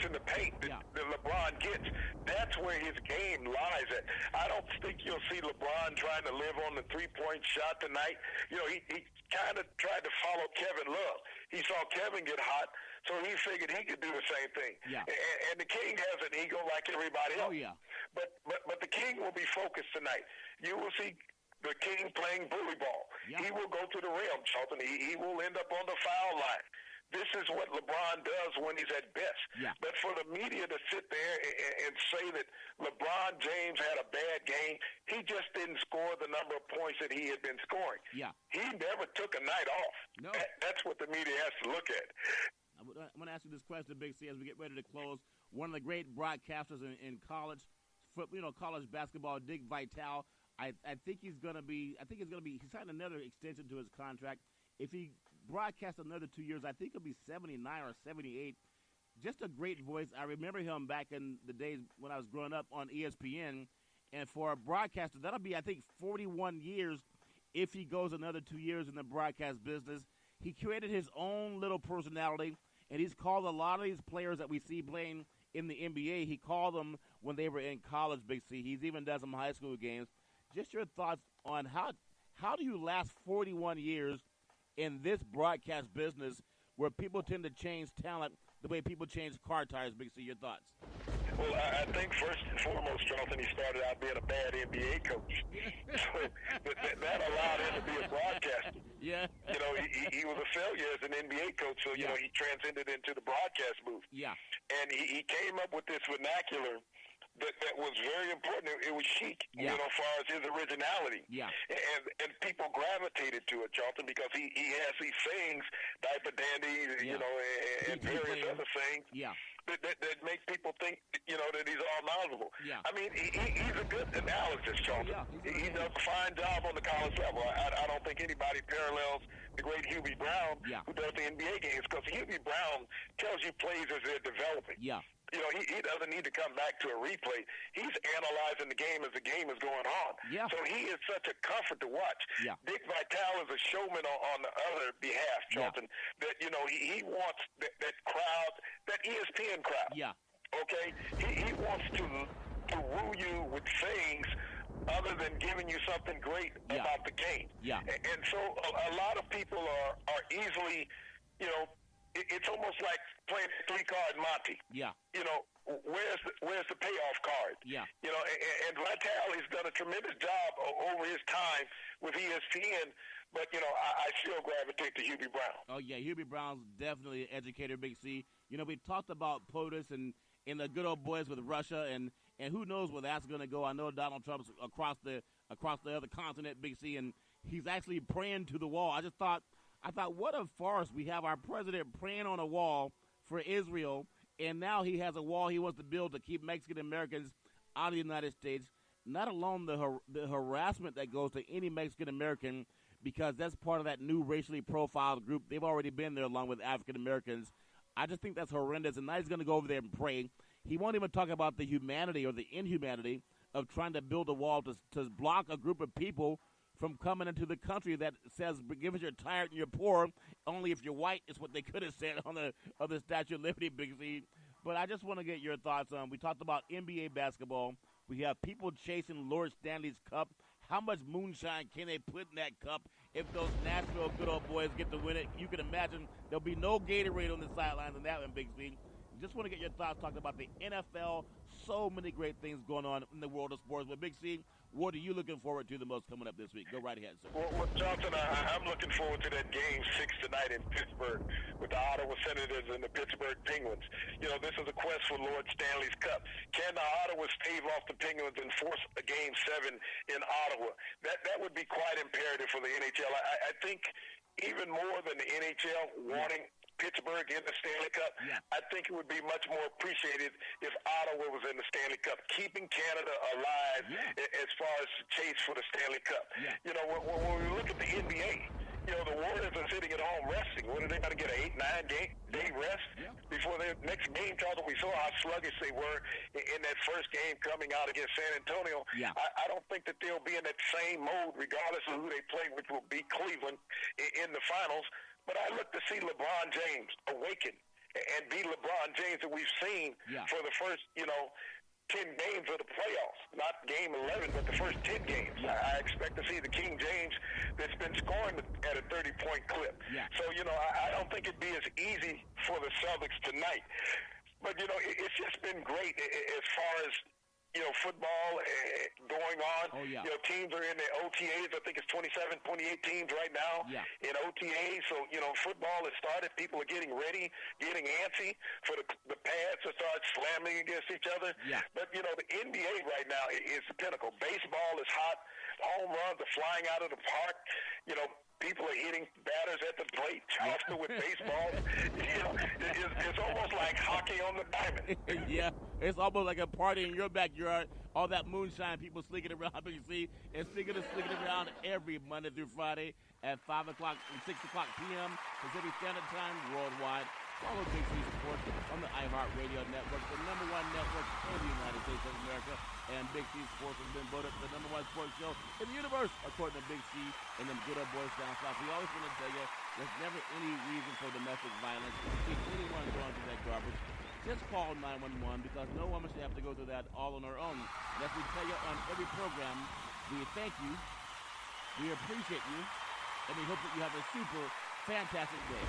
S2: in the paint that LeBron gets, that's where his game lies at. I don't think you'll see LeBron trying to live on the three-point shot tonight. He kind of tried to follow Kevin Love. He saw Kevin get hot, so he figured he could do the same thing.
S1: Yeah.
S2: And the King has an ego like everybody else.
S1: Oh, yeah.
S2: But the King will be focused tonight. You will see the King playing bully ball.
S1: Yeah.
S2: He will go to the rim, Charlton. He will end up on the foul line. This is what LeBron does when he's at best.
S1: Yeah.
S2: But for the media to sit there and say that LeBron James had a bad game, he just didn't score the number of points that he had been scoring.
S1: Yeah.
S2: He never took a night off.
S1: No.
S2: That's what the media has to look at.
S1: I'm going to ask you this question, Big C, as we get ready to close. One of the great broadcasters in college, college basketball, Dick Vitale. I think he's going to be. He signed another extension to his contract. If he broadcasts another 2 years, I think he'll be 79 or 78. Just a great voice. I remember him back in the days when I was growing up on ESPN. And for a broadcaster, that'll be, I think, 41 years if he goes another 2 years in the broadcast business. He created his own little personality, and he's called a lot of these players that we see playing in the NBA. He called them when they were in college, Big C. He's even done some high school games. Just your thoughts on how do you last 41 years in this broadcast business where people tend to change talent the way people change car tires, Big C? Your thoughts?
S2: Well, I think first and foremost, Jonathan, he started out being a bad NBA coach. So that allowed him to be a broadcaster.
S1: Yeah.
S2: He was a failure as an NBA coach, so, he transcended into the broadcast booth.
S1: Yeah.
S2: And he came up with this vernacular that was very important. It was chic, as far as his originality.
S1: Yeah.
S2: And people gravitated to it, Charlton, because he has these sayings, diaper dandy, and various other sayings.
S1: Yeah.
S2: That make people think, that he's all knowledgeable.
S1: Yeah.
S2: I mean, he's a good analyst, Charlton.
S1: Yeah,
S2: he does a fine job on the college level. I don't think anybody parallels the great Hubie Brown, who does the NBA games, because Hubie Brown tells you plays as they're developing.
S1: Yeah.
S2: He doesn't need to come back to a replay. He's analyzing the game as the game is going on.
S1: Yeah.
S2: So he is such a comfort to watch.
S1: Yeah.
S2: Dick Vitale is a showman on the other behalf, Charlton, that, he wants that crowd, that ESPN crowd.
S1: Yeah.
S2: Okay? He wants to woo you with sayings other than giving you something great about the game.
S1: Yeah.
S2: And so a lot of people are easily, it's almost like playing three-card Monte.
S1: Yeah.
S2: Where's the payoff card?
S1: Yeah.
S2: And Vitale has done a tremendous job over his time with ESPN, but, I still gravitate to Hubie Brown.
S1: Oh, yeah, Hubie Brown's definitely an educator, Big C. We talked about POTUS and the good old boys with Russia, and who knows where that's going to go. I know Donald Trump's across the other continent, Big C, and he's actually praying to the wall. I thought, what a farce. We have our president praying on a wall for Israel, and now he has a wall he wants to build to keep Mexican Americans out of the United States. Not alone the harassment that goes to any Mexican American, because that's part of that new racially profiled group. They've already been there along with African Americans. I just think that's horrendous, and now he's going to go over there and pray. He won't even talk about the humanity or the inhumanity of trying to build a wall to block a group of people from coming into the country that says, give us you're tired and you're poor, only if you're white is what they could have said on the Statue of Liberty, Big Z. But I just want to get your thoughts on, we talked about NBA basketball. We have people chasing Lord Stanley's Cup. How much moonshine can they put in that cup if those Nashville good old boys get to win it? You can imagine there'll be no Gatorade on the sidelines in that one, Big Z. Just want to get your thoughts talking about the NFL. So many great things going on in the world of sports. But, Big C, what are you looking forward to the most coming up this week? Go right ahead, sir.
S2: Well, Johnson, I'm looking forward to that Game 6 tonight in Pittsburgh with the Ottawa Senators and the Pittsburgh Penguins. This is a quest for Lord Stanley's Cup. Can the Ottawa stave off the Penguins and force a Game 7 in Ottawa? That would be quite imperative for the NHL. I think even more than the NHL wanting Pittsburgh in the Stanley Cup, I think it would be much more appreciated if Ottawa was in the Stanley Cup, keeping Canada alive as far as the chase for the Stanley Cup. When we look at the NBA, the Warriors are sitting at home resting. What are they going to get, an 8-9 day rest before their next game? Charles, we saw how sluggish they were in that first game coming out against San Antonio. I don't think that they'll be in that same mode regardless of who they play, which will be Cleveland in the finals. But I look to see LeBron James awaken and be LeBron James that we've seen for the first, 10 games of the playoffs. Not game 11, but the first 10 games. I expect to see the King James that's been scoring at a 30-point clip. So, I don't think it'd be as easy for the Celtics tonight. But, it's just been great as far as football going on.
S1: Oh, yeah.
S2: Teams are in their OTAs. I think it's 27, 28 teams right now in OTAs. So, football has started. People are getting ready, getting antsy for the pads to start slamming against each other.
S1: Yeah.
S2: But, the NBA right now is the pinnacle. Baseball is hot. Home runs are flying out of the park. People are hitting batters at the plate, Charleston with baseball. It's almost like hockey on the diamond.
S1: Yeah, it's almost like a party in your backyard. All that moonshine, people sneaking around, you see, and sneaking around every Monday through Friday at 5 o'clock and 6 o'clock p.m. Pacific Standard Time worldwide. Follow Big C Sports on the iHeartRadio network, the #1 network in the United States of America. And Big C Sports has been voted the #1 sports show in the universe, according to Big C and them good old boys down south. We always want to tell you, there's never any reason for domestic violence. If anyone going through that garbage, just call 911 because no woman should have to go through that all on her own. And as we tell you on every program, we thank you, we appreciate you, and we hope that you have a super fantastic day.